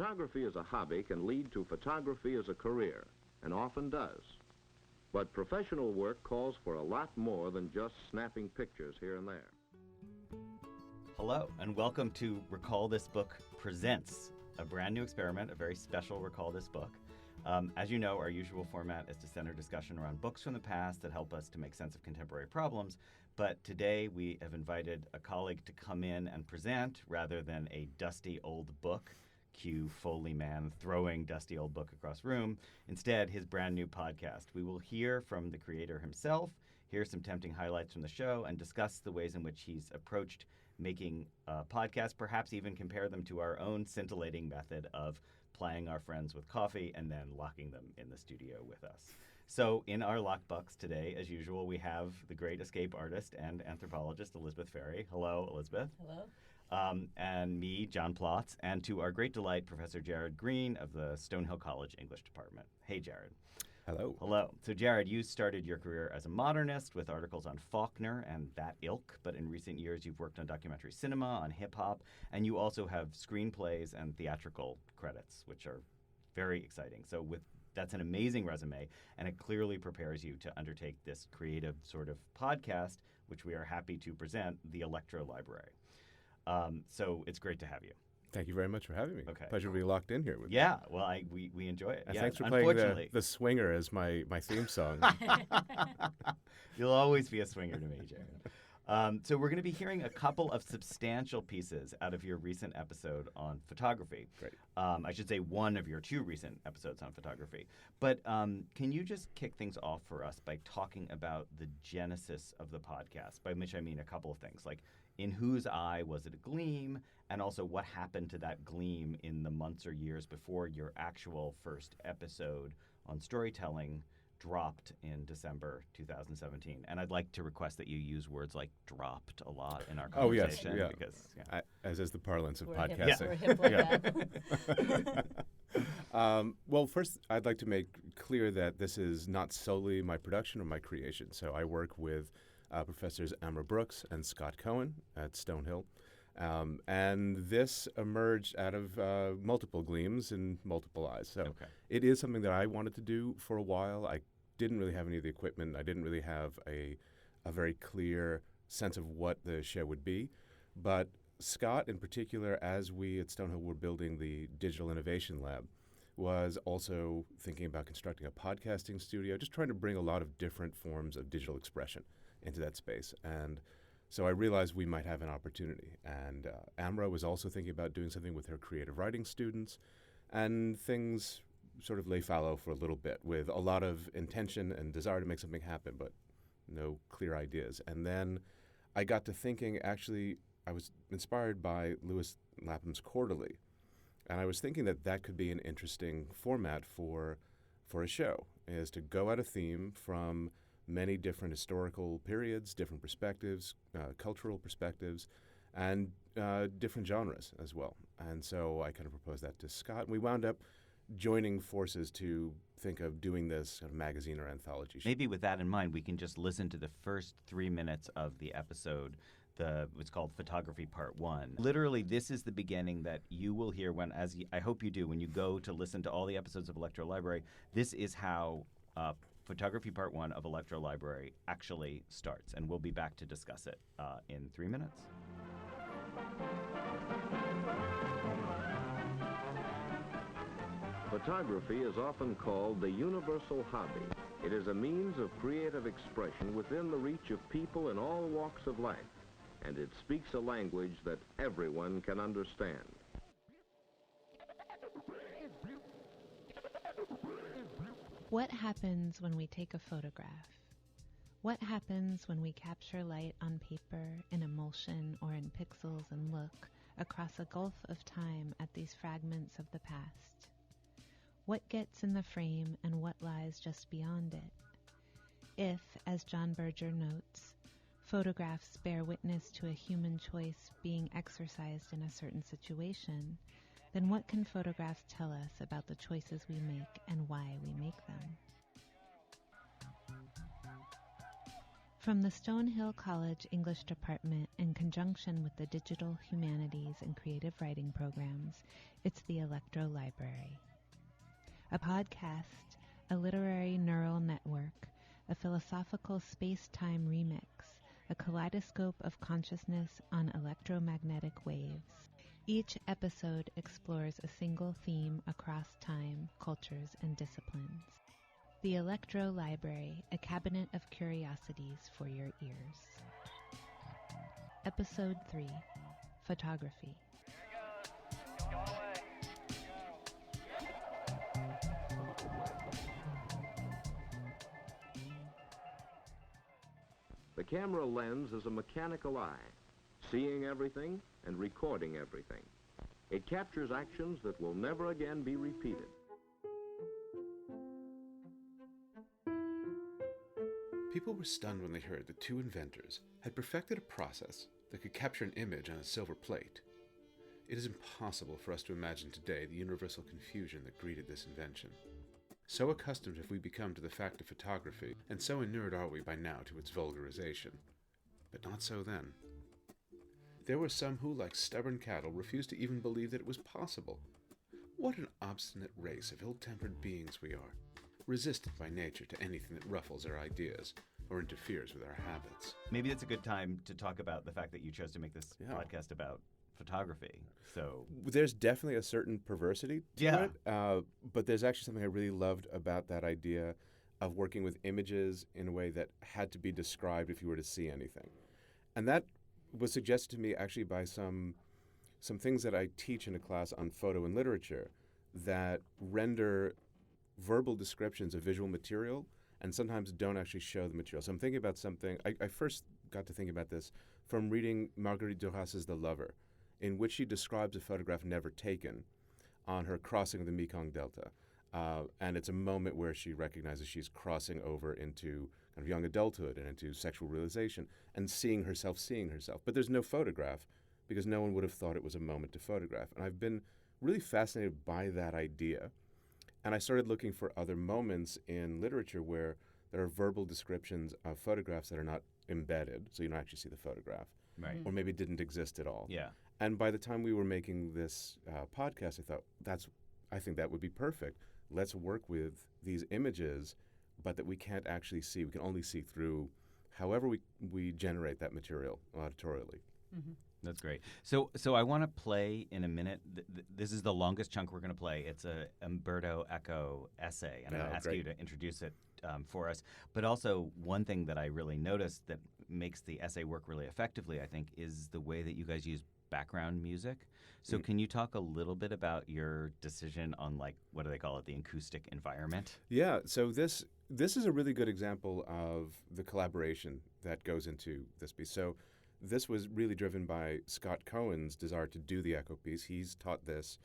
Photography as a hobby can lead to photography as a career, and often does. But professional work calls for a lot more than just snapping pictures here and there. Hello, and welcome to Recall This Book Presents, a brand new experiment, a very special Recall This Book. As you know, our usual format is to center discussion around books from the past that help us to make sense of contemporary problems. But today we have invited a colleague to come in and present rather than a dusty old book. Cue Foley man throwing dusty old book across room. Instead, his brand new podcast. We will hear from the creator himself, hear some tempting highlights from the show, and discuss the ways in which he's approached making podcasts, perhaps even compare them to our own scintillating method of plying our friends with coffee and then locking them in the studio with us. So in our lockbox today, as usual, we have the great escape artist and anthropologist, Elizabeth Ferry. Hello, Elizabeth. Hello. And me, John Plotz, and to our great delight, Professor Jared Green of the Stonehill College English Department. Hey, Jared. Hello. Hello. So, Jared, you started your career as a modernist with articles on Faulkner and that ilk, but in recent years you've worked on documentary cinema, on hip-hop, and you also have screenplays and theatrical credits, which are very exciting. So that's an amazing resume, and it clearly prepares you to undertake this creative sort of podcast, which we are happy to present, the Electro Library. So it's great to have you. Thank you very much for having me. Okay. Pleasure to be locked in here with you. Yeah, well, we enjoy it. And yeah, thanks for playing the Swinger as my theme song. You'll always be a swinger to me, Jared. So we're going to be hearing a couple of substantial pieces out of your recent episode on photography. Great. I should say one of your two recent episodes on photography. But can you just kick things off for us by talking about the genesis of the podcast, by which I mean a couple of things, like in whose eye was it a gleam, and also what happened to that gleam in the months or years before your actual first episode on storytelling dropped in December 2017. And I'd like to request that you use words like dropped a lot in our conversation. Oh, yes. Yeah. Because, as is the parlance of We're podcasting. We're hip like that. Well, first, I'd like to make clear that this is not solely my production or my creation. So I work with Professors Amra Brooks and Scott Cohen at Stonehill. And this emerged out of multiple gleams and multiple eyes. So It is something that I wanted to do for a while. I didn't really have any of the equipment. I didn't really have a very clear sense of what the show would be. But Scott, in particular, as we at Stonehill were building the Digital Innovation Lab, was also thinking about constructing a podcasting studio, just trying to bring a lot of different forms of digital expression into that space. And so I realized we might have an opportunity. And Amra was also thinking about doing something with her creative writing students, and things sort of lay fallow for a little bit with a lot of intention and desire to make something happen, but no clear ideas. And then I got to thinking, actually, I was inspired by Lewis Lapham's Quarterly. And I was thinking that that could be an interesting format for a show, is to go at a theme from many different historical periods, different perspectives, cultural perspectives, and different genres as well. And so I kind of proposed that to Scott, and we wound up joining forces to think of doing this kind of magazine or anthology show. Maybe with that in mind, we can just listen to the first 3 minutes of the episode. It's called Photography Part 1. Literally, this is the beginning that you will hear when, I hope you do, when you go to listen to all the episodes of Electro Library. This is how Photography Part 1 of Electro Library actually starts, and we'll be back to discuss it in 3 minutes. Photography is often called the universal hobby. It is a means of creative expression within the reach of people in all walks of life, and it speaks a language that everyone can understand. What happens when we take a photograph? What happens when we capture light on paper, in emulsion, or in pixels and look across a gulf of time at these fragments of the past? What gets in the frame and what lies just beyond it? If, as John Berger notes, photographs bear witness to a human choice being exercised in a certain situation, then what can photographs tell us about the choices we make and why we make them? From the Stonehill College English Department, in conjunction with the Digital Humanities and Creative Writing programs, it's the Electro Library. A podcast, a literary neural network, a philosophical space-time remix, a kaleidoscope of consciousness on electromagnetic waves. Each episode explores a single theme across time, cultures, and disciplines. The Electro Library, a cabinet of curiosities for your ears. Episode 3, Photography. The camera lens is a mechanical eye, seeing everything and recording everything. It captures actions that will never again be repeated. People were stunned when they heard that two inventors had perfected a process that could capture an image on a silver plate. It is impossible for us to imagine today the universal confusion that greeted this invention. So accustomed have we become to the fact of photography, and so inured are we by now to its vulgarization. But not so then. There were some who, like stubborn cattle, refused to even believe that it was possible. What an obstinate race of ill-tempered beings we are, resistant by nature to anything that ruffles our ideas or interferes with our habits. Maybe it's a good time to talk about the fact that you chose to make this podcast about photography. So there's definitely a certain perversity to it, but there's actually something I really loved about that idea of working with images in a way that had to be described if you were to see anything. And that was suggested to me actually by some things that I teach in a class on photo and literature that render verbal descriptions of visual material and sometimes don't actually show the material. So I'm thinking about something, I first got to think about this from reading Marguerite Duras's The Lover, in which she describes a photograph never taken on her crossing of the Mekong Delta. And it's a moment where she recognizes she's crossing over into kind of young adulthood and into sexual realization and seeing herself. But there's no photograph because no one would have thought it was a moment to photograph. And I've been really fascinated by that idea. And I started looking for other moments in literature where there are verbal descriptions of photographs that are not embedded, so you don't actually see the photograph, right, or maybe didn't exist at all. Yeah. And by the time we were making this podcast, I thought, I think that would be perfect. Let's work with these images, but that we can't actually see. We can only see through however we generate that material auditorially. Mm-hmm. That's great. So I want to play in a minute. This is the longest chunk we're going to play. It's a Umberto Eco essay, and I'm going to ask you to introduce it for us. But also, one thing that I really noticed that makes the essay work really effectively, I think, is the way that you guys use background music. So can you talk a little bit about your decision on, like, what do they call it, the acoustic environment? Yeah, so this is a really good example of the collaboration that goes into this piece. So this was really driven by Scott Cohen's desire to do the echo piece. He's taught this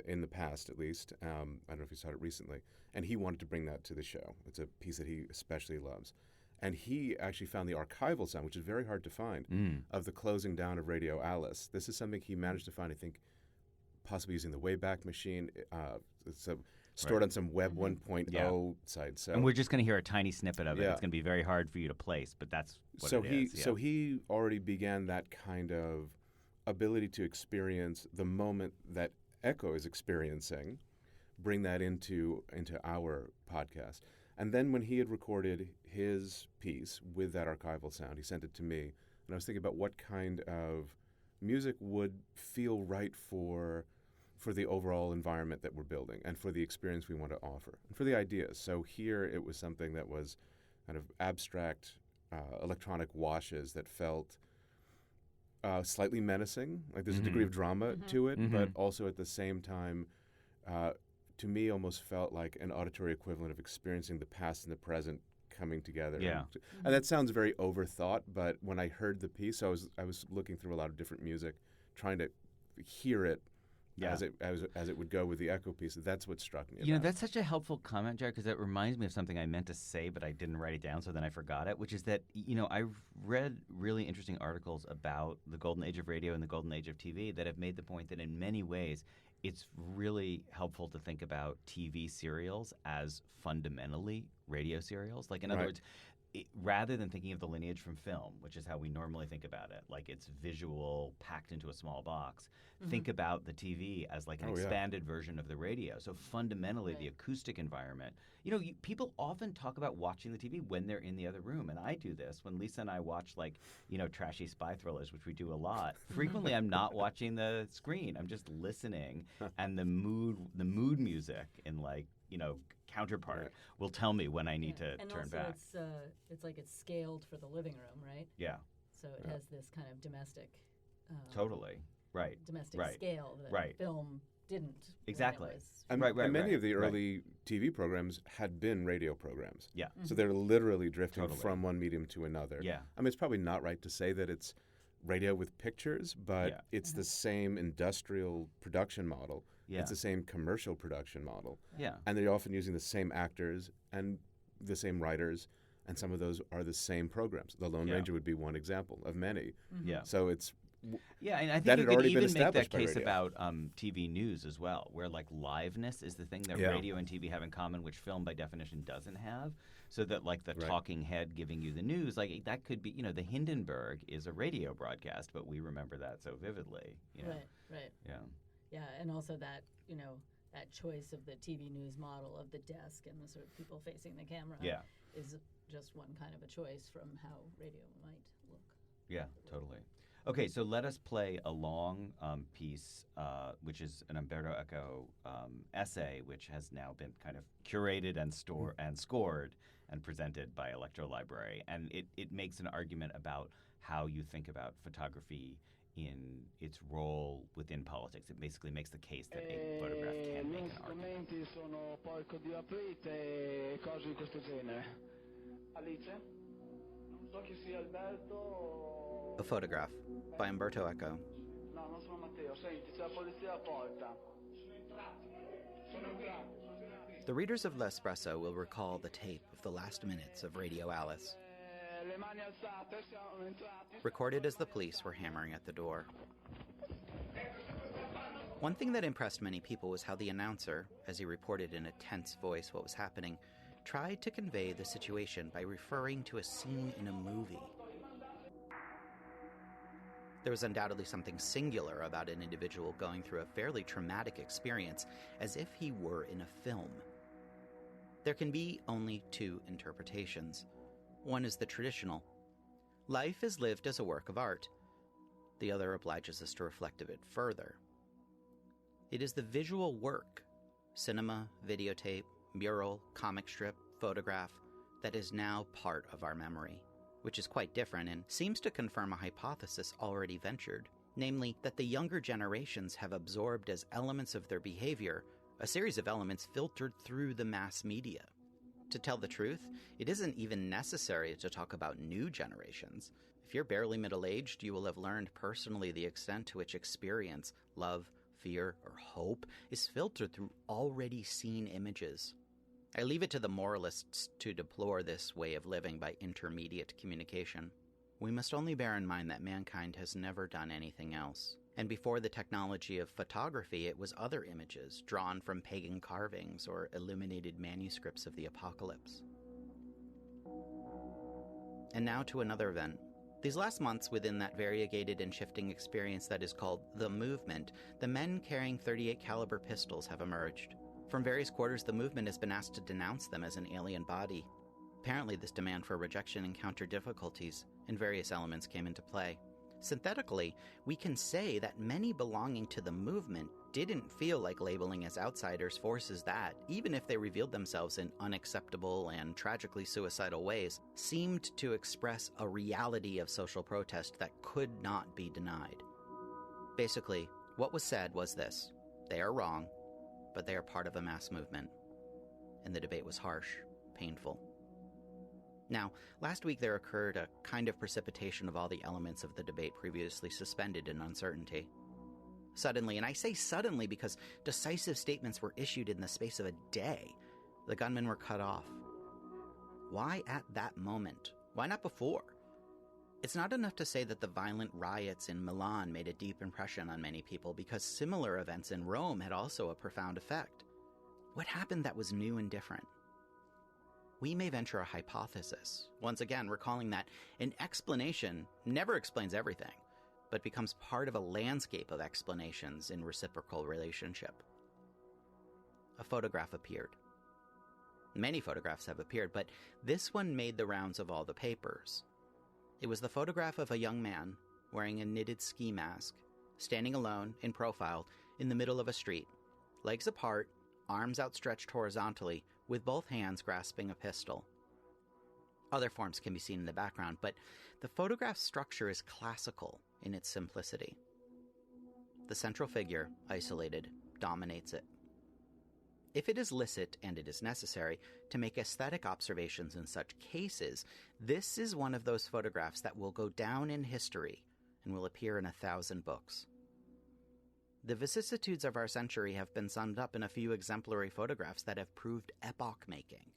in the past, at least. I don't know if he's taught it recently. And he wanted to bring that to the show. It's a piece that he especially loves. And he actually found the archival sound, which is very hard to find, of the closing down of Radio Alice. This is something he managed to find, I think, possibly using the Wayback Machine. It's stored on some Web 1.0 site. So, and we're just going to hear a tiny snippet of it. It's going to be very hard for you to place, but that's what it is. So he already began that kind of ability to experience the moment that Echo is experiencing, bring that into our podcast. And then when he had recorded his piece with that archival sound, he sent it to me. And I was thinking about what kind of music would feel right for the overall environment that we're building and for the experience we want to offer and for the ideas. So here it was something that was kind of abstract electronic washes that felt slightly menacing. Like there's a degree of drama to it, but also at the same time, to me, almost felt like an auditory equivalent of experiencing the past and the present coming together. Yeah. And that sounds very overthought, but when I heard the piece, I was looking through a lot of different music, trying to hear it as it would go with the echo piece. That's what struck me. You know, that's such a helpful comment, Jared, because that reminds me of something I meant to say, but I didn't write it down, so then I forgot it, which is that, you know, I've read really interesting articles about the golden age of radio and the golden age of TV that have made the point that in many ways it's really helpful to think about TV serials as fundamentally radio serials. Like, in other words, rather than thinking of the lineage from film, which is how we normally think about it, like it's visual packed into a small box, think about the TV as like an expanded version of the radio. So fundamentally, the acoustic environment, people often talk about watching the TV when they're in the other room. And I do this when Lisa and I watch like, trashy spy thrillers, which we do a lot. Frequently, I'm not watching the screen. I'm just listening. And the mood music in like, counterpart will tell me when I need to turn back. And also it's like it's scaled for the living room, right? Yeah. So it has this kind of domestic totally. Right. Domestic scale that film didn't. Exactly. And many of the early TV programs had been radio programs. Yeah. So they're literally drifting from one medium to another. Yeah. I mean, it's probably not right to say that it's radio with pictures, but it's the same industrial production model. Yeah. It's the same commercial production model. Yeah. And they're often using the same actors and the same writers, and some of those are the same programs. The Lone Ranger would be one example of many. Yeah. So it's and I think that you had could already even been make that established by case radio. about TV news as well, where like liveness is the thing that radio and TV have in common, which film by definition doesn't have. So that like the talking head giving you the news, like that could be, the Hindenburg is a radio broadcast, but we remember that so vividly. Right. Yeah. Yeah, and also that, that choice of the TV news model of the desk and the sort of people facing the camera is just one kind of a choice from how radio might look. Yeah, totally. Okay, so let us play a long piece, which is an Umberto Eco essay, which has now been kind of curated and scored and presented by Electro Library. And it makes an argument about how you think about photography in its role within politics. It basically makes the case that a photograph can make an argument. Sono poi di aprite cose di questo genere. Alice? Non so chi sia Alberto. A Photograph by Umberto Eco. No, non sono Matteo. Senti, c'è la polizia alla porta. Sono entrati. The readers of L'Espresso will recall the tape of the last minutes of Radio Alice, Le mani alzate, siamo entrati. recorded as the police were hammering at the door. One thing that impressed many people was how the announcer, as he reported in a tense voice what was happening, tried to convey the situation by referring to a scene in a movie. There was undoubtedly something singular about an individual going through a fairly traumatic experience, as if he were in a film. There can be only two interpretations. One is the traditional. Life is lived as a work of art. The other obliges us to reflect of it further. It is the visual work, cinema, videotape, mural, comic strip, photograph, that is now part of our memory, which is quite different and seems to confirm a hypothesis already ventured, namely that the younger generations have absorbed as elements of their behavior a series of elements filtered through the mass media. To tell the truth, it isn't even necessary to talk about new generations. If you're barely middle-aged, you will have learned personally the extent to which experience, love, fear, or hope is filtered through already seen images. I leave it to the moralists to deplore this way of living by intermediate communication. We must only bear in mind that mankind has never done anything else. And before the technology of photography, it was other images drawn from pagan carvings or illuminated manuscripts of the apocalypse. And now to another event. These last months, within that variegated and shifting experience that is called the movement, the men carrying .38 caliber pistols have emerged. From various quarters, the movement has been asked to denounce them as an alien body. Apparently, this demand for rejection encountered difficulties, and various elements came into play. Synthetically, we can say that many belonging to the movement didn't feel like labeling as outsiders forces that, even if they revealed themselves in unacceptable and tragically suicidal ways, seemed to express a reality of social protest that could not be denied. Basically, what was said was this: they are wrong, but they are part of a mass movement. And the debate was harsh, painful. Now, last week there occurred a kind of precipitation of all the elements of the debate previously suspended in uncertainty. Suddenly, and I say suddenly because decisive statements were issued in the space of a day, the gunmen were cut off. Why at that moment? Why not before? It's not enough to say that the violent riots in Milan made a deep impression on many people, because similar events in Rome had also a profound effect. What happened that was new and different? we may venture a hypothesis, once again recalling that an explanation never explains everything, but becomes part of a landscape of explanations in reciprocal relationship. A photograph appeared. Many photographs have appeared, but this one made the rounds of all the papers. It was the photograph of a young man wearing a knitted ski mask, standing alone, in profile, in the middle of a street, legs apart, arms outstretched horizontally, with both hands grasping a pistol. Other forms can be seen in the background, but the photograph's structure is classical in its simplicity. The central figure, isolated, dominates it. If it is licit, and it is necessary, to make aesthetic observations in such cases, this is one of those photographs that will go down in history and will appear in 1,000 books. The vicissitudes of our century have been summed up in a few exemplary photographs that have proved epoch-making.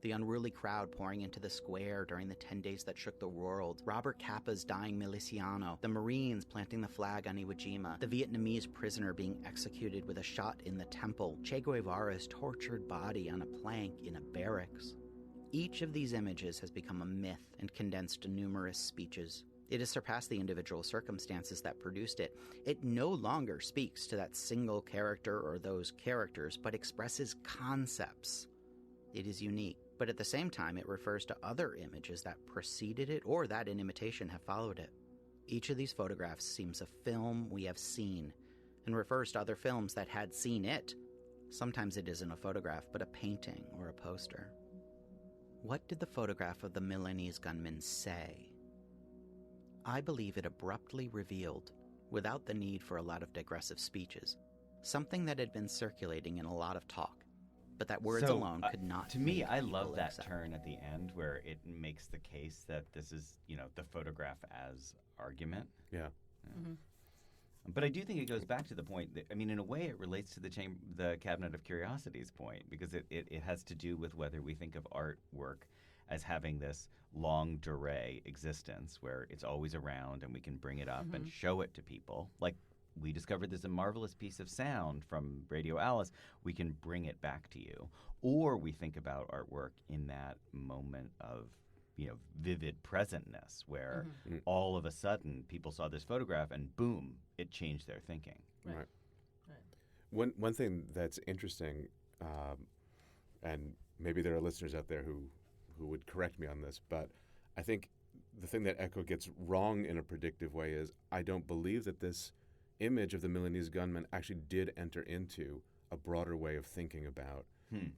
The unruly crowd pouring into the square during the 10 days that shook the world, Robert Capa's dying Miliciano, the Marines planting the flag on Iwo Jima, the Vietnamese prisoner being executed with a shot in the temple, Che Guevara's tortured body on a plank in a barracks. Each of these images has become a myth and condensed to numerous speeches. It has surpassed the individual circumstances that produced it. It no longer speaks to that single character or those characters, but expresses concepts. It is unique, but at the same time it refers to other images that preceded it or that in imitation have followed it. Each of these photographs seems a film we have seen and refers to other films that had seen it. Sometimes it isn't a photograph, but a painting or a poster. What did the photograph of the Milanese gunman say? I believe it abruptly revealed, without the need for a lot of digressive speeches, something that had been circulating in a lot of talk, but that words alone could not. To me, I love that accept. turn at the end where it makes the case that this is, the photograph as argument. Yeah. Mm-hmm. But I do think it goes back to the point that, in a way it relates to the Cabinet of Curiosities point, because it has to do with whether we think of artwork as having this longue durée existence where it's always around and we can bring it up and show it to people. Like we discovered there's a marvelous piece of sound from Radio Alice. We can bring it back to you. Or we think about artwork in that moment of vivid presentness where all of a sudden people saw this photograph and boom, it changed their thinking. Right. One thing that's interesting, and maybe there are listeners out there who would correct me on this, but I think the thing that Eco gets wrong in a predictive way is I don't believe that this image of the Milanese gunman actually did enter into a broader way of thinking about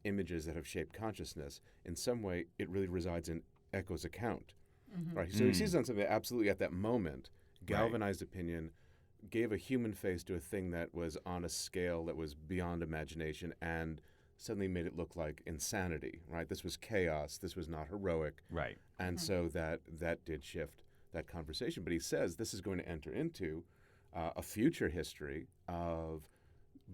images that have shaped consciousness. In some way, it really resides in Eco's account. Right? So he sees on something that absolutely at that moment galvanized opinion, gave a human face to a thing that was on a scale that was beyond imagination, and suddenly made it look like insanity, right? This was chaos. This was not heroic. Right. And so that did shift that conversation. But he says this is going to enter into a future history of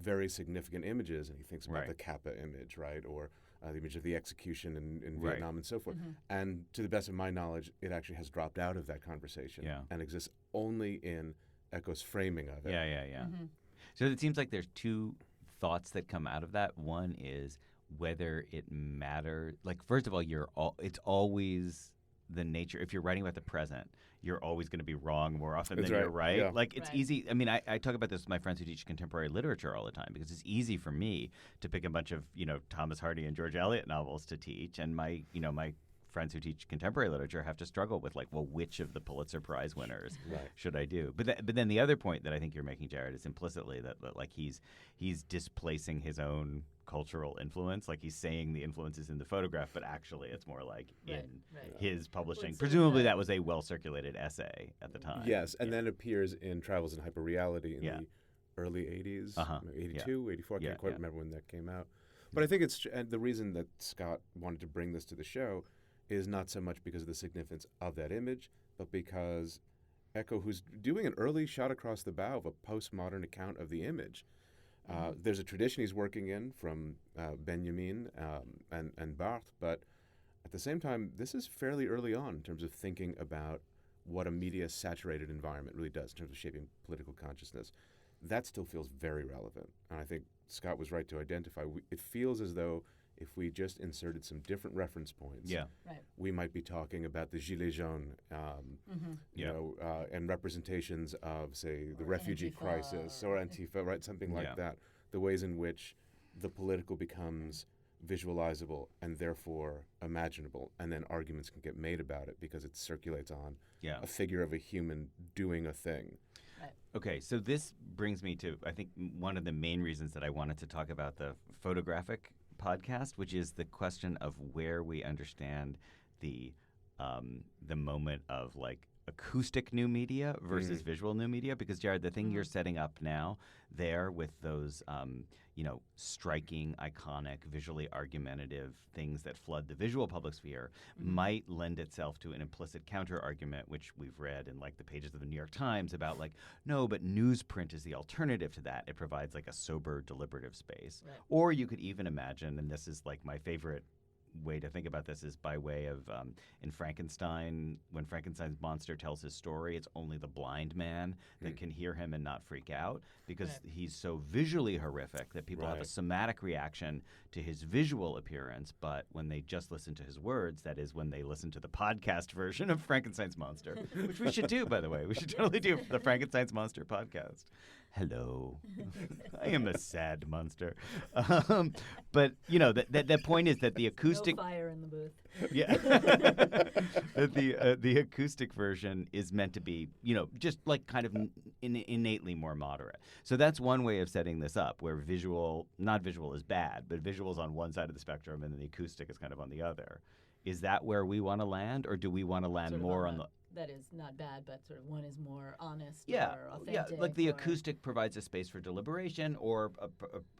very significant images. And he thinks about the Kappa image, right? Or the image of the execution in Vietnam and so forth. And to the best of my knowledge, it actually has dropped out of that conversation and exists only in Eco's framing of it. Yeah. So it seems like there's two thoughts that come out of that. One is whether it matters. Like, first of all, it's always the nature. If you're writing about the present, you're always going to be wrong more often than you're right. Yeah. Like, it's easy. I talk about this with my friends who teach contemporary literature all the time because it's easy for me to pick a bunch of, Thomas Hardy and George Eliot novels to teach, and my friends who teach contemporary literature have to struggle with which of the Pulitzer Prize winners should I do? But then the other point that I think you're making, Jared, is implicitly that he's displacing his own cultural influence. Like he's saying the influence is in the photograph, but actually it's more like in his publishing. Presumably that was a well-circulated essay at the time. Yes, and then appears in Travels in Hyperreality in the early 80s, 82, 84, I can't quite remember when that came out. But I think and the reason that Scott wanted to bring this to the show is not so much because of the significance of that image, but because Eco, who's doing an early shot across the bow of a postmodern account of the image, there's a tradition he's working in from Benjamin and Barthes, but at the same time, this is fairly early on in terms of thinking about what a media-saturated environment really does in terms of shaping political consciousness. That still feels very relevant, and I think Scott was right to identify. It feels as though if we just inserted some different reference points, Right. we might be talking about the Gilets jaunes, and representations of, say, the Or refugee Antifa crisis or Antifa, right? Something like that. The ways in which the political becomes visualizable and therefore imaginable, and then arguments can get made about it because it circulates on a figure of a human doing a thing. Right. Okay, so this brings me to, I think, one of the main reasons that I wanted to talk about the photographic podcast, which is the question of where we understand the moment of like acoustic new media versus visual new media. Because Jared, the thing you're setting up now there with those striking, iconic, visually argumentative things that flood the visual public sphere might lend itself to an implicit counter argument, which we've read in like the pages of the New York Times about like, no, but newsprint is the alternative to that. It provides like a sober, deliberative space. Right. Or you could even imagine, and this is like my favorite way to think about this is by way of in Frankenstein, when Frankenstein's monster tells his story, it's only the blind man that can hear him and not freak out because he's so visually horrific that people have a somatic reaction to his visual appearance. But when they just listen to his words, that is when they listen to the podcast version of Frankenstein's monster, which we should do, by the way. We should totally do the Frankenstein's monster podcast. Hello, I am a sad monster. But the point is that the acoustic No fire in the booth. that the acoustic version is meant to be just like kind of innately more moderate. So that's one way of setting this up, where not visual is bad, but visual is on one side of the spectrum and then the acoustic is kind of on the other. Is that where we want to land, or do we want to land Sort of more on the? That is not bad, but sort of one is more honest Yeah, or authentic. like the acoustic provides a space for deliberation or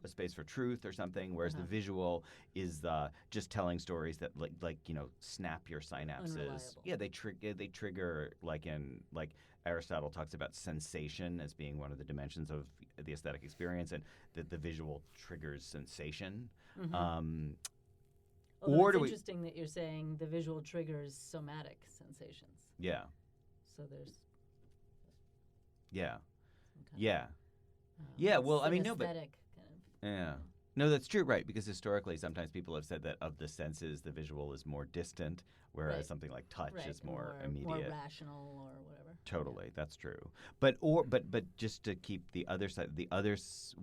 a space for truth or something, whereas the visual is just telling stories that like snap your synapses. Unreliable. Yeah, they trigger like Aristotle talks about sensation as being one of the dimensions of the aesthetic experience, and that the visual triggers sensation. Although it's interesting that you're saying the visual triggers somatic sensations. Yeah. So there's. Yeah. Yeah. Well, I mean, no, but. Kind of. Yeah. No, that's true, right? Because historically, sometimes people have said that of the senses, the visual is more distant, whereas something like touch is more immediate, more rational, or whatever. Totally, that's true. But just to keep the other side, the other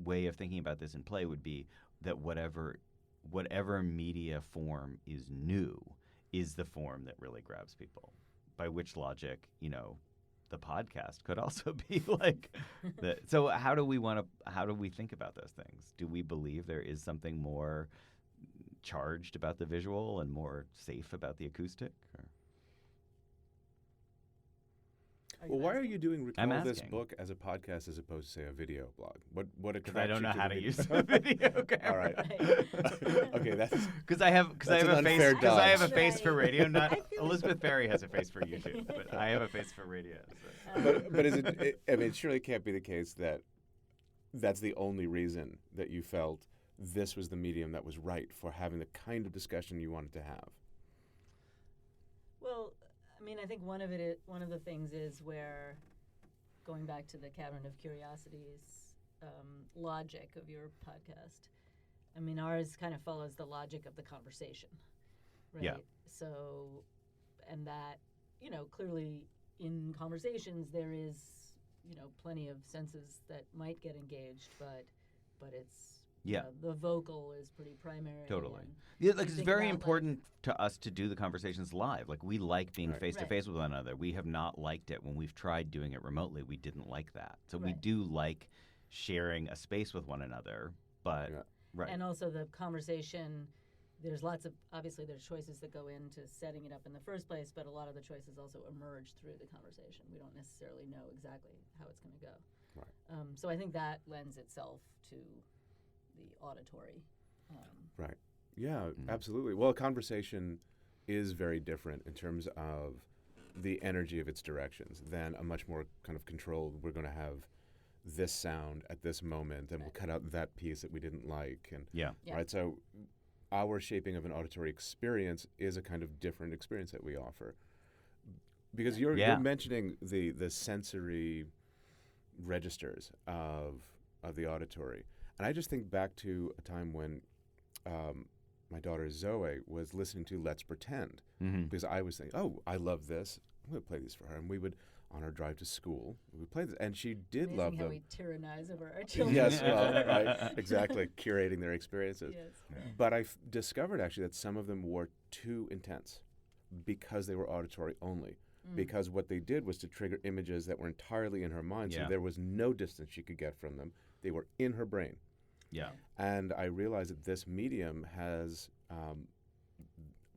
way of thinking about this in play would be that whatever media form is new is the form that really grabs people. By which logic, the podcast could also be like so how do we think about those things? Do we believe there is something more charged about the visual and more safe about the acoustic? Or? Well, why are you doing I'm Recall This asking. Book as a podcast as opposed to, say, a video blog? What attracts Because I don't know you how the to video? use a video camera. All right. Okay, that's Because I have an a face unfair because I have a dodge. face for radio. Not Elizabeth Berry has a face for YouTube, but I have a face for radio. So. but is it? I mean, it surely can't be the case that that's the only reason that you felt this was the medium that was right for having the kind of discussion you wanted to have. Well, I mean, I think one of the things is where, going back to the Cavern of Curiosities logic of your podcast, I mean, ours kind of follows the logic of the conversation, right? Yeah. So, and that, clearly in conversations there is, plenty of senses that might get engaged, but it's, the vocal is pretty primary. Totally. and Yeah, like it's think very about, important to us to do the conversations live. Like we like being Right. face to face with one another. We have not liked it when we've tried doing it remotely. We didn't like that. So we Right. do like sharing a space with one another. But Yeah. right. And also the conversation, there's choices that go into setting it up in the first place, but a lot of the choices also emerge through the conversation. We don't necessarily know exactly how it's going to go. Right. So I think that lends itself to the auditory. Right. Yeah, absolutely. Well, a conversation is very different in terms of the energy of its directions than a much more kind of controlled, we're going to have this sound at this moment and we'll cut out that piece that we didn't like. And Yeah. Yeah. Right. So our shaping of an auditory experience is a kind of different experience that we offer. Because you're mentioning the sensory registers of the auditory. And I just think back to a time when my daughter Zoe was listening to Let's Pretend, Mm-hmm. because I was thinking, oh, I love this. I'm going to play these for her. And we would, on our drive to school, we would play this. And she did Amazing love how them. we tyrannize over our children. Yes, well, right, exactly, curating their experiences. Yes. But I discovered actually that some of them were too intense because they were auditory only. Because what they did was to trigger images that were entirely in her mind, so Yeah. there was no distance she could get from them. They were in her brain. Yeah. And I realized that this medium has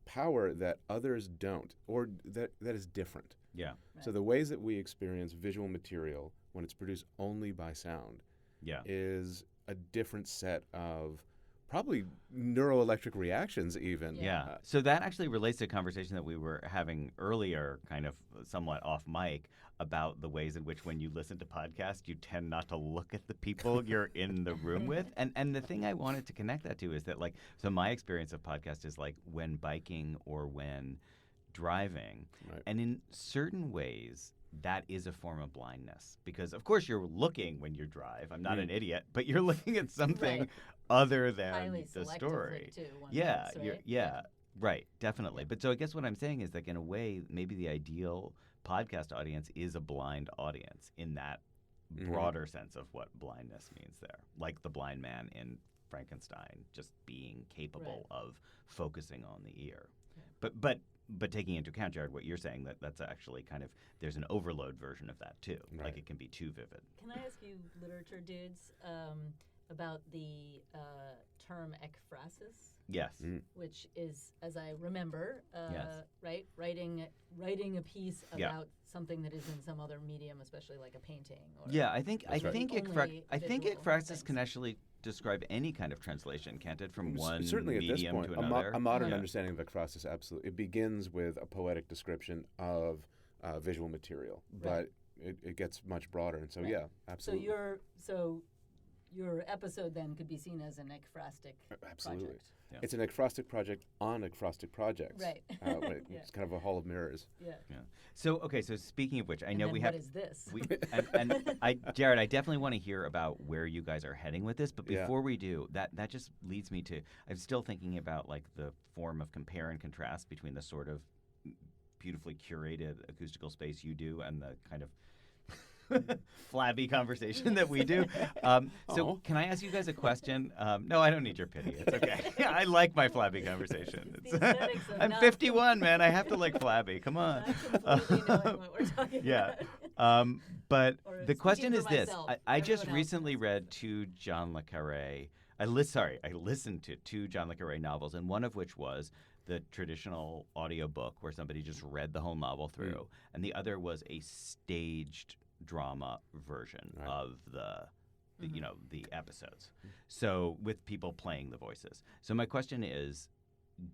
power that others don't, or that is different. Yeah. Right. So the ways that we experience visual material when it's produced only by sound Yeah. is a different set of probably neuroelectric reactions even. Yeah. So that actually relates to a conversation that we were having earlier, kind of somewhat off mic, about the ways in which when you listen to podcasts, you tend not to look at the people you're in the room with. And the thing I wanted to connect that to is that, like, so my experience of podcast is like when biking or when driving. Right. And in certain ways, that is a form of blindness, because of course you're looking when you drive. I'm not an idiot, but you're looking at something Right. other than Highly the selectively, story. too, one Yeah, hopes, you're, right? yeah, right, definitely. But so I guess what I'm saying is, like, in a way, maybe the ideal podcast audience is a blind audience in that broader sense of what blindness means there, like the blind man in Frankenstein, just being capable of focusing on the ear. But taking into account, Jared, what you're saying, that's actually kind of, there's an overload version of that too. Right. Like it can be too vivid. Can I ask you, literature dudes, about the term ekphrasis? Yes. Which is, as I remember, Yes. right, writing a piece about Yeah. something that is in some other medium, especially like a painting. Or Yeah, I think That's right. Only visual ekphrasis things. can actually describe any kind of translation, can't it? From one Certainly at this medium point, to another. a modern Yeah. understanding of ekphrasis, absolutely. It begins with a poetic description of visual material, Right. but it gets much broader. And so, Right. yeah, absolutely. So your episode then could be seen as an ekphrastic Absolutely. project. Yeah. It's an ekphrastic project on ekphrastic projects. Right. Right. Yeah. It's kind of a hall of mirrors. Yeah. Yeah. So okay. So speaking of which, I And know then we what have. is this? Jared, I definitely want to hear about where you guys are heading with this. But Yeah. before we do, that just leads me to. I'm still thinking about like the form of compare and contrast between the sort of beautifully curated acoustical space you do and the kind of flabby conversation that we do. So can I ask you guys a question? No, I don't need your pity. It's okay. I like my flabby conversation. It's the aesthetics of I'm not 51, man. I have to like flabby. Come on. Not completely knowing what we're talking Yeah. about. But Or the speaking question for is this. myself. I just Everyone else recently knows read this. two John le Carré. I listened to two John le Carré novels, and one of which was the traditional audiobook where somebody just read the whole novel through, and the other was a staged drama version Right. of the the episodes. So with people playing the voices. So my question is,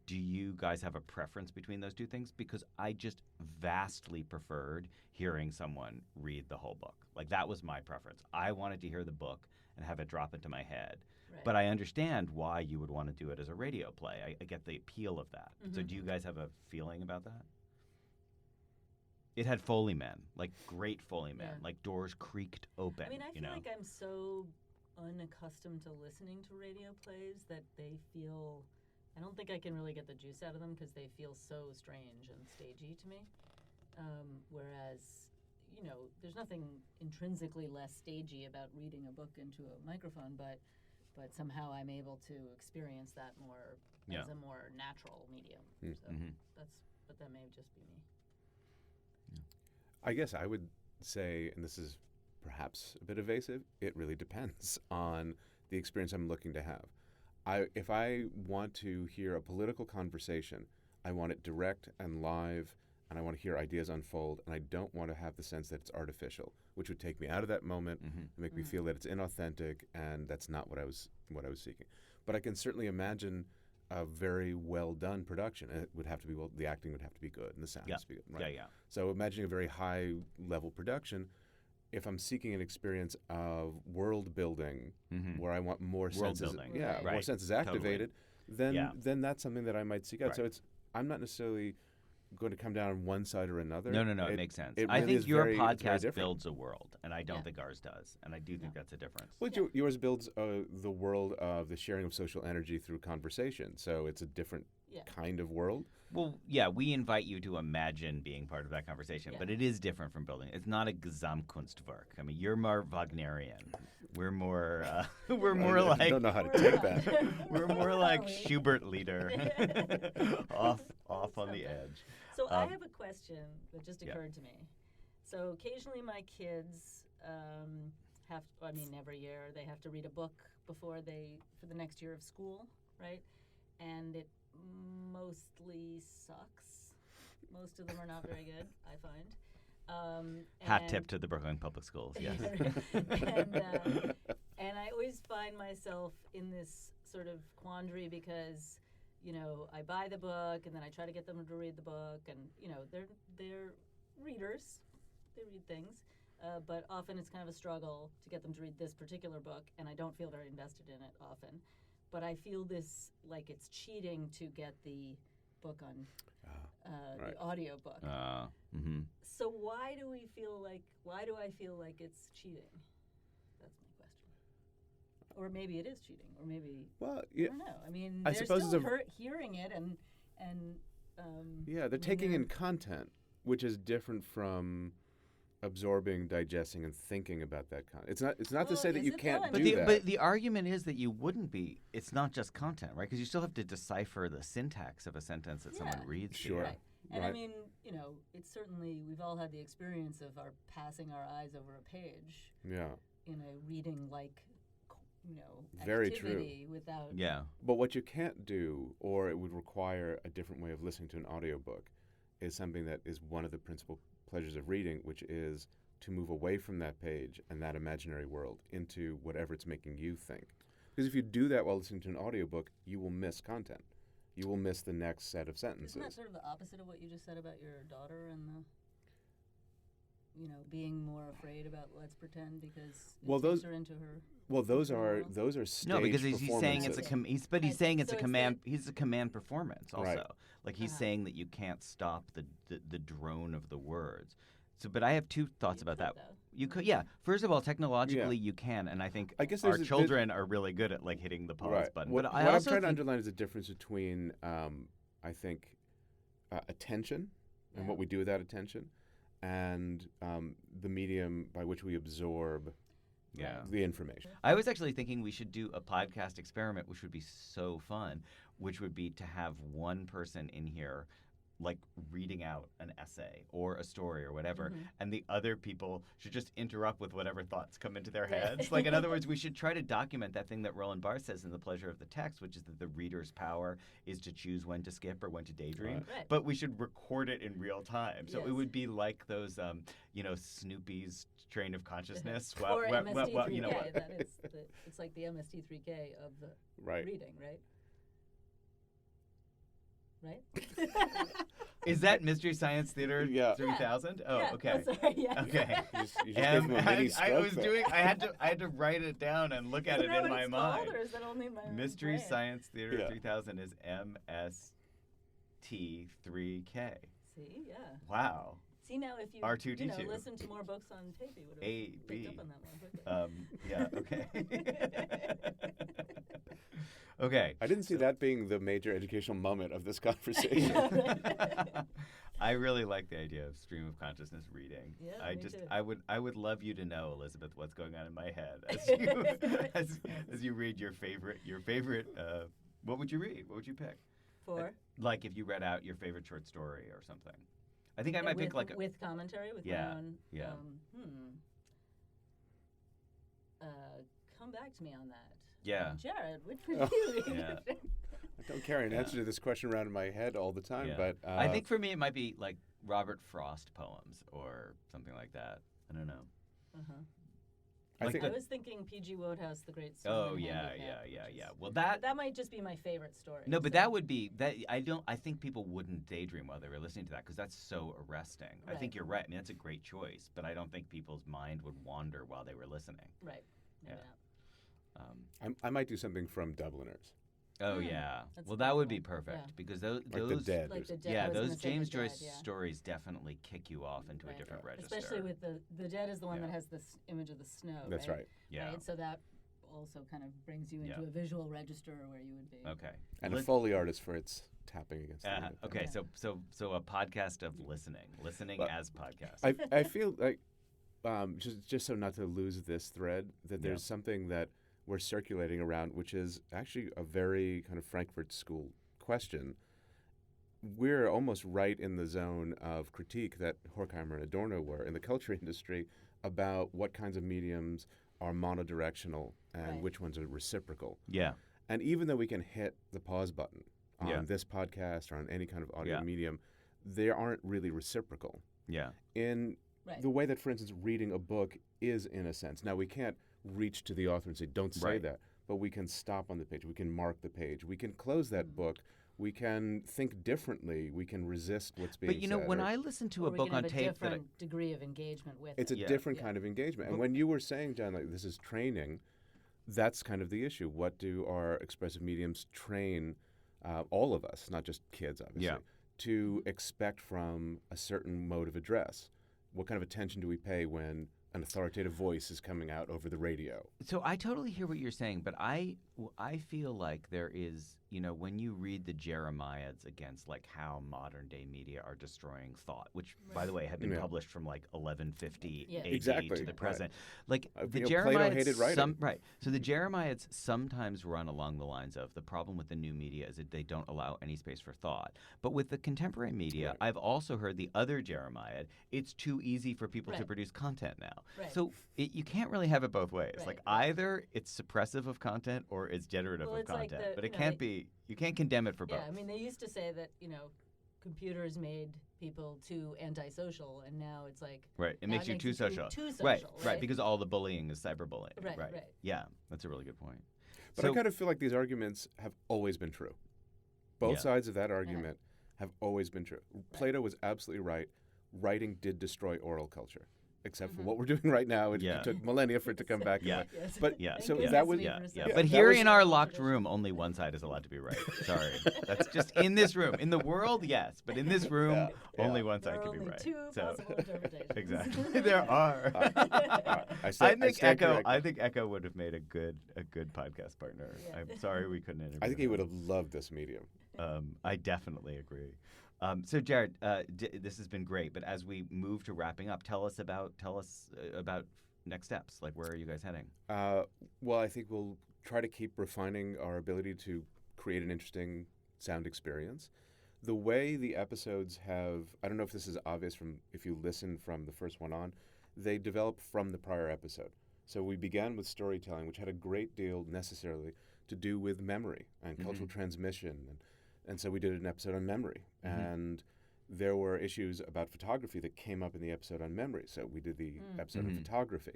do you guys have a preference between those two things? Because I just vastly preferred hearing someone read the whole book. Like that was my preference. I wanted to hear the book and have it drop into my head. Right. But I understand why you would want to do it as a radio play. I get the appeal of that. So do you guys have a feeling about that? It had Foley men, like great Foley men, Yeah. like doors creaked open. I mean, I you feel know? like I'm so unaccustomed to listening to radio plays that they feel. I don't think I can really get the juice out of them because they feel so strange and stagey to me. Whereas, there's nothing intrinsically less stagey about reading a book into a microphone, but somehow I'm able to experience that more Yeah. as a more natural medium. So but that may just be me. I guess I would say, and this is perhaps a bit evasive, it really depends on the experience I'm looking to have. If I want to hear a political conversation, I want it direct and live, and I want to hear ideas unfold, and I don't want to have the sense that it's artificial, which would take me out of that moment and make me feel that it's inauthentic, and that's not what I was seeking. But I can certainly imagine a very well done production. It would have to be the acting would have to be good, and the sound has to be good. Right? Yeah. So imagining a very high level production, if I'm seeking an experience of world building where I want more World senses, building. Right. more Right. senses activated, then that's something that I might seek out. Right. So I'm not necessarily going to come down on one side or another. No, it makes sense. It I really think is your very- it's very podcast different. builds a world, and I don't Yeah. think ours does. And I do think that's a difference. Well, yours builds the world of the sharing of social energy through conversation. So it's a different Yeah. kind of world. Well, yeah, we invite you to imagine being part of that conversation, Yeah. but it is different from building. It's not a Gesamtkunstwerk. I mean, you're more Wagnerian. We're more, we're more I like, don't know how to take that. we're more like Really? Schubert leader, off on the edge. So I have a question that just yeah. occurred to me. So occasionally my kids every year they have to read a book for the next year of school, right? And it mostly sucks. Most of them are not very good, I find. Hat and- tip to the Brooklyn Public Schools, yes. and I always find myself in this sort of quandary because, I buy the book and then I try to get them to read the book, and they're readers, they read things, but often it's kind of a struggle to get them to read this particular book, and I don't feel very invested in it often. But I feel this like it's cheating to get the book on right. the audio book. Mm-hmm. So why do I feel like it's cheating? That's my question. Or maybe it is cheating, or maybe Well, I don't know. I mean, I they're suppose still it's hearing it, and yeah, they're taking in content, which is different from absorbing, digesting, and thinking about that content. It's not to Well, say that is you it can't though? I do mean- that. But the argument is that you wouldn't be. It's not just content, right? Because you still have to decipher the syntax of a sentence that someone Yeah. reads. to Sure. you. right. And I Right. mean, it's certainly we've all had the experience of passing our eyes over a page Yeah. in a reading Very true. activity without. Yeah. But what you can't do, or it would require a different way of listening to an audiobook, is something that is one of the principal pleasures of reading, which is to move away from that page and that imaginary world into whatever it's making you think. Because if you do that while listening to an audiobook, you will miss content. You will miss the next set of sentences. Isn't that sort of the opposite of what you just said about your daughter and the, being more afraid about let's pretend because it Well, takes those- her into her. Well, those are Well- staged No, because he's saying it's a performances. he's Right, saying it's so a it's command. He's a command performance also. Right. Like he's Uh-huh. saying that you can't stop the drone of the words. So, but I have two thoughts You about could, that. though. You could, yeah. First of all, technologically you can, and I think I guess our there's children are really good at like hitting the pause Right. button. What, but I what I'm also trying to think, underline is the difference between, I think, attention and Yeah. what we do with that attention, and the medium by which we absorb yeah. the information. I was actually thinking we should do a podcast experiment, which would be so fun, which would be to have one person in here like reading out an essay or a story or whatever, Mhm. and the other people should just interrupt with whatever thoughts come into their Right. heads. Like, in other words, we should try to document that thing that Roland Barthes says in The Pleasure of the Text, which is that the reader's power is to choose when to skip or when to daydream. Right. But we should record it in real time. So it Yes. would be like those, Snoopy's Train of Consciousness. Or MST3K. You know what? That is it's like the MST3K of the Right. reading, right? Right? Is that Mystery Science Theater Yeah. 3000? Oh, Yeah, okay. Sorry, yeah. Okay. You just gave him a mini I stroke was there. doing. I had to write it down and look at Isn't it that in what my it's mind. called, or is that only in my own Mystery brain? Science Theater Yeah. 3000 is MST3K. See, yeah. Wow. See, now if you R2D2. listen to more books on tape, you would A, have B. picked up on that more quickly. Yeah. Okay. Okay. I didn't see that being the major educational moment of this conversation. I really like the idea of stream of consciousness reading. Yeah, I me just too. I would love you to know, Elizabeth, what's going on in my head as you as you read your favorite what would you read? What would you pick? For Like if you read out your favorite short story or something. I think I might pick like a with commentary with Yeah, my own. yeah. Come back to me on that. Yeah. Jared, which would you read? Yeah. I don't carry an answer to this question around in my head all the time, Yeah. but I think for me it might be like Robert Frost poems or something like that. I don't know. Uh-huh. I Like think I was thinking P.G. Wodehouse, The Great Storm. Oh and yeah, Handicap, yeah. which is- Well, But that might just be my favorite story. No, but so- that would be that. I think people wouldn't daydream while they were listening to that because that's so arresting. I think Right. you're right. I mean, that's a great choice, but I don't think people's mind would wander while they were listening. Right. Maybe Yeah. not. I might do something from Dubliners. Oh yeah. That's Well, a that good would be one. perfect Yeah. because those Like The Dead. Like or the something. Dead. yeah, I was those gonna say James The Dead, Joyce yeah. stories definitely kick you off into a Right. different register. Especially with the Dead is the one Yeah. that has this image of the snow. That's right. Yeah. Right. So that also kind of brings you into Yeah. a visual register where you would be. Okay. And a Let- Foley artist for its tapping against the window. okay, Yeah. so a podcast of listening But as podcast. I feel like just so not to lose this thread, that there's something that we're circulating around, which is actually a very kind of Frankfurt School question. We're almost right in the zone of critique that Horkheimer and Adorno were in the culture industry about what kinds of mediums are monodirectional and Right. which ones are reciprocal. yeah. And even though we can hit the pause button on Yeah. this podcast or on any kind of audio Yeah. medium, they aren't really reciprocal. Yeah. In Right. the way that, for instance, reading a book is in a sense. Now, we can't reach to the author and say, don't say Right. that, but we can stop on the page. We can mark the page. We can close that book. We can think differently. We can resist what's being But you know, said. when or- I listen to Or a we book can on have a tape that different degree of engagement with It's it. a Yeah. different Yeah. kind of engagement. And But- when you were saying, John, like this is training, that's kind of the issue. What do our expressive mediums train all of us, not just kids, obviously, Yeah. to expect from a certain mode of address? What kind of attention do we pay when an authoritative voice is coming out over the radio? So I totally hear what you're saying, but I feel like there is, you know, when you read the Jeremiads against like how modern day media are destroying thought, which by the way had been Yeah. published from like 1150 Yeah. AD Exactly, to the right. present. Like the you know, Plato Jeremiads hated writing. right. So the Jeremiads sometimes run along the lines of the problem with the new media is that they don't allow any space for thought. But with the contemporary media, Right. I've also heard the other Jeremiad, it's too easy for people to Right. produce content now. Right. So you can't really have it both ways. Right, Like right. either it's suppressive of content or it's generative Well, of it's like content. the- But it you know, can't they- be. You can't condemn it for both. Yeah, I mean, they used to say that, computers made people too antisocial, and now it's like, Right. It now makes you too social. Too social, Right. right? Because all the bullying is cyberbullying. Right, Right. right. Yeah. That's a really good point. But I kind of feel like these arguments have always been true. Both Yeah. sides of that argument have always been true. Plato was absolutely right. Writing did destroy oral culture, except for what we're doing right now. It Yeah. took millennia for it to come back. Yeah. Yes. But Yeah. Thank so goodness that was we Yeah, for a yeah. second. But that here was- in our locked room, only one side is allowed to be right. Sorry. That's just in this room. In the world, yes. But in this room, Yeah, only yeah. one There side are can be only right. two So- possible interpretations. Exactly. There are. I I think stand Echo. corrected. I think Echo would have made a good podcast partner. Yeah. I'm sorry we couldn't interview. I think he him. would have loved this medium. I definitely agree. So Jared, this has been great. But as we move to wrapping up, tell us about next steps. Like, where are you guys heading? Well, I think we'll try to keep refining our ability to create an interesting sound experience. The way the episodes have, I don't know if this is obvious from if you listen from the first one on, they develop from the prior episode. So we began with storytelling, which had a great deal necessarily to do with memory and cultural transmission. And so we did an episode on memory. And there were issues about photography that came up in the episode on memory. So we did the episode on photography.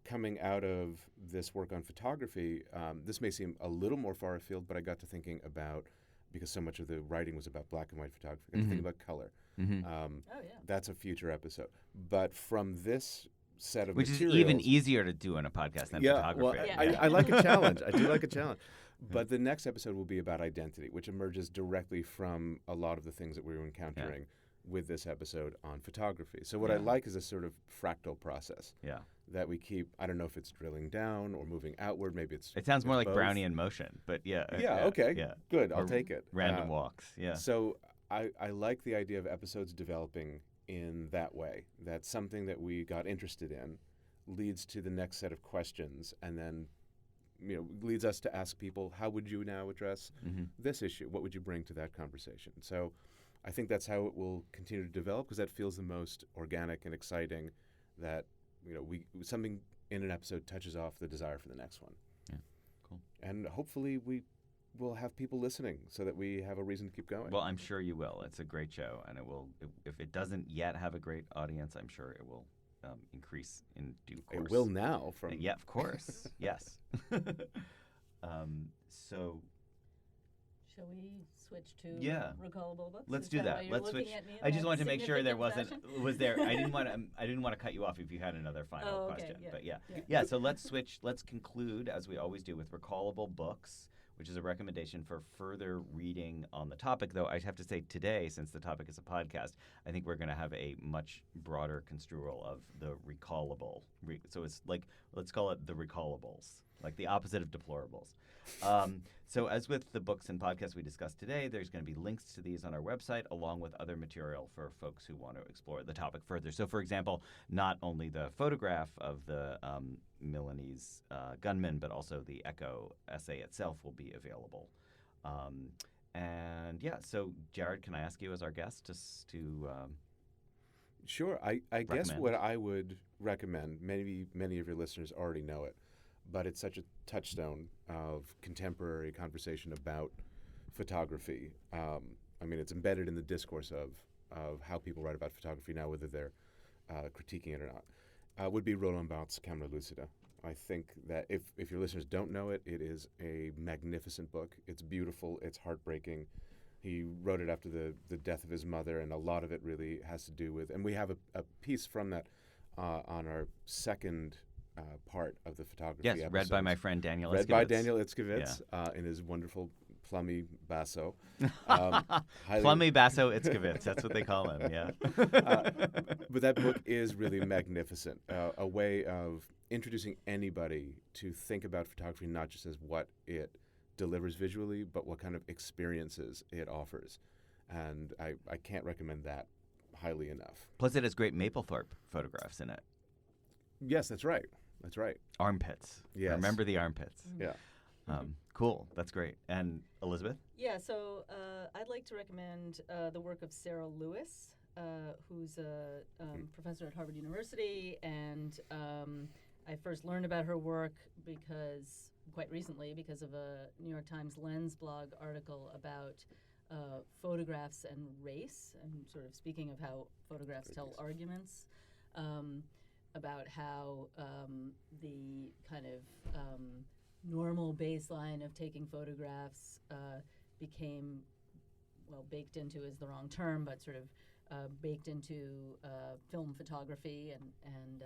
Coming out of this work on photography, this may seem a little more far afield, but I got to thinking about, because so much of the writing was about black and white photography, I got to think about color. Oh, yeah. That's a future episode. But from this set of Which is materials, even easier to do in a podcast than photography. well, I like a challenge. I do like a challenge. But the next episode will be about identity, which emerges directly from a lot of the things that we were encountering with this episode on photography. So what I like is a sort of fractal process Yeah. that we keep. I don't know if it's drilling down or moving outward. Maybe it's. It sounds more it's like both. Brownian motion, but yeah. Yeah. Okay. Yeah. Good. I'll Or take it. Random walks. Yeah. So I like the idea of episodes developing in that way. That something that we got interested in leads to the next set of questions, and then leads us to ask people, how would you now address this issue? What would you bring to that conversation? So I think that's how it will continue to develop, because that feels the most organic and exciting, that something in an episode touches off the desire for the next one. Yeah, cool. And hopefully we will have people listening so that we have a reason to keep going. Well, I'm sure you will. It's a great show, and it will. If it doesn't yet have a great audience, I'm sure it will increase in due course. It will now. Yeah, of course. Yes. So. Shall we switch to Yeah. recallable books? Let's Is do why that. you're Let's looking switch. at me in I just that wanted to make sure there significant wasn't. fashion? Was there? I didn't want to cut you off if you had another final Oh, okay, question. yeah, But yeah. yeah. So let's switch. Let's conclude as we always do with recallable books. which is a recommendation for further reading on the topic. Though I have to say today, since the topic is a podcast, I think we're going to have a much broader construal of the recallable. So it's like, let's call it the recallables, like the opposite of deplorables. So as with the books and podcasts we discussed today, there's going to be links to these on our website, along with other material for folks who want to explore the topic further. So, for example, not only the photograph of the Milanese gunman, but also the Echo essay itself will be available. And yeah, so Jared, can I ask you as our guest just to Sure. I guess recommend? what I would recommend, many of your listeners already know it, but it's such a touchstone of contemporary conversation about photography. I mean, it's embedded in the discourse of how people write about photography now, whether they're critiquing it or not, would be Roland Barthes' Camera Lucida. I think that if your listeners don't know it, it is a magnificent book. It's beautiful. It's heartbreaking. He wrote it after the death of his mother, and a lot of it really has to do with, and we have a piece from that on our second part of the photography yes, episodes. read by my friend Daniel Read Itzkowitz. by Daniel Itzkowitz in his wonderful plummy basso. Plummy basso Itzkowitz, that's what they call him, yeah. But that book is really magnificent, a way of introducing anybody to think about photography not just as what it delivers visually, but what kind of experiences it offers. And I can't recommend that highly enough. Plus it has great Mapplethorpe photographs in it. Yes, that's right. That's right. Armpits. Yes. Remember the armpits. Yeah. Cool. That's great. And Elizabeth? Yeah, so I'd like to recommend the work of Sarah Lewis, who's a professor at Harvard University, and I first learned about her work quite recently because of a New York Times Lens blog article about photographs and race, and sort of speaking of how photographs tell arguments, about how the kind of normal baseline of taking photographs became, well, baked into is the wrong term, but sort of baked into film photography, and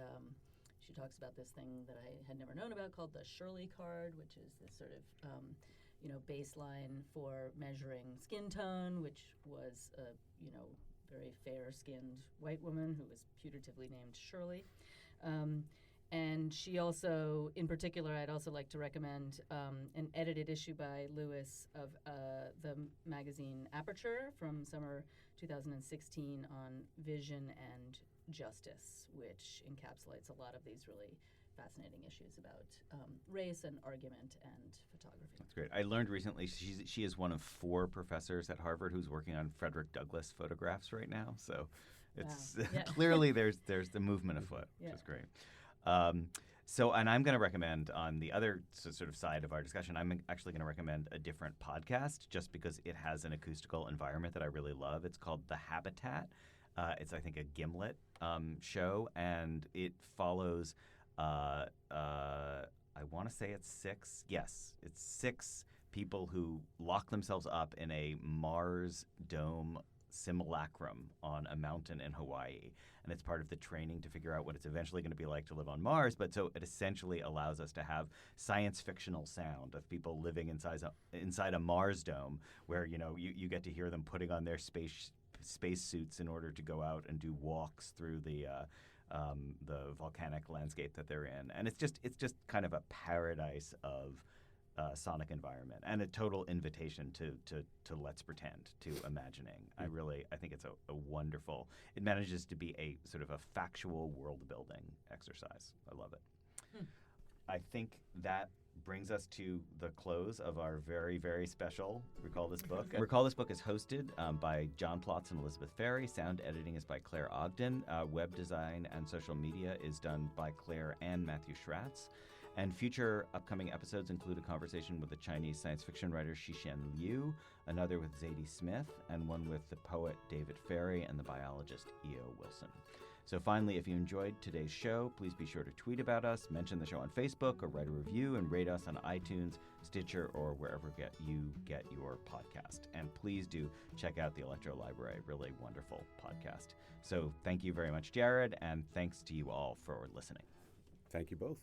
she talks about this thing that I had never known about called the Shirley card, which is this sort of baseline for measuring skin tone, which was a very fair-skinned white woman who was putatively named Shirley. And she also, in particular, I'd also like to recommend an edited issue by Lewis of the magazine Aperture from summer 2016 on vision and justice, which encapsulates a lot of these really fascinating issues about race and argument and photography. That's great. I learned recently she is one of 4 professors at Harvard who's working on Frederick Douglass photographs right now. So it's clearly there's the movement afoot, which is great. And I'm going to recommend on the other sort of side of our discussion, I'm actually going to recommend a different podcast just because it has an acoustical environment that I really love. It's called The Habitat. It's, I think, a Gimlet show, and it follows, I want to say it's 6. Yes, it's 6 people who lock themselves up in a Mars dome simulacrum on a mountain in Hawaii. And it's part of the training to figure out what it's eventually going to be like to live on Mars. But so it essentially allows us to have science fictional sound of people living inside a Mars dome where, you get to hear them putting on their space suits in order to go out and do walks through the volcanic landscape that they're in. And it's just kind of a paradise of sonic environment and a total invitation to let's pretend, to imagining. I think it's a wonderful, it manages to be a sort of a factual world building exercise. I love it. I think that brings us to the close of our very, very special Recall This Book. Recall This Book is hosted by John Plotz and Elizabeth Ferry. Sound editing is by Claire Ogden. Web design and social media is done by Claire and Matthew Schratz. And future upcoming episodes include a conversation with the Chinese science fiction writer Xishan Liu, another with Zadie Smith, and one with the poet David Ferry and the biologist E.O. Wilson. So finally, if you enjoyed today's show, please be sure to tweet about us, mention the show on Facebook, or write a review and rate us on iTunes, Stitcher, or wherever you get your podcast. And please do check out the Electro Library, really wonderful podcast. So thank you very much, Jared, and thanks to you all for listening. Thank you both.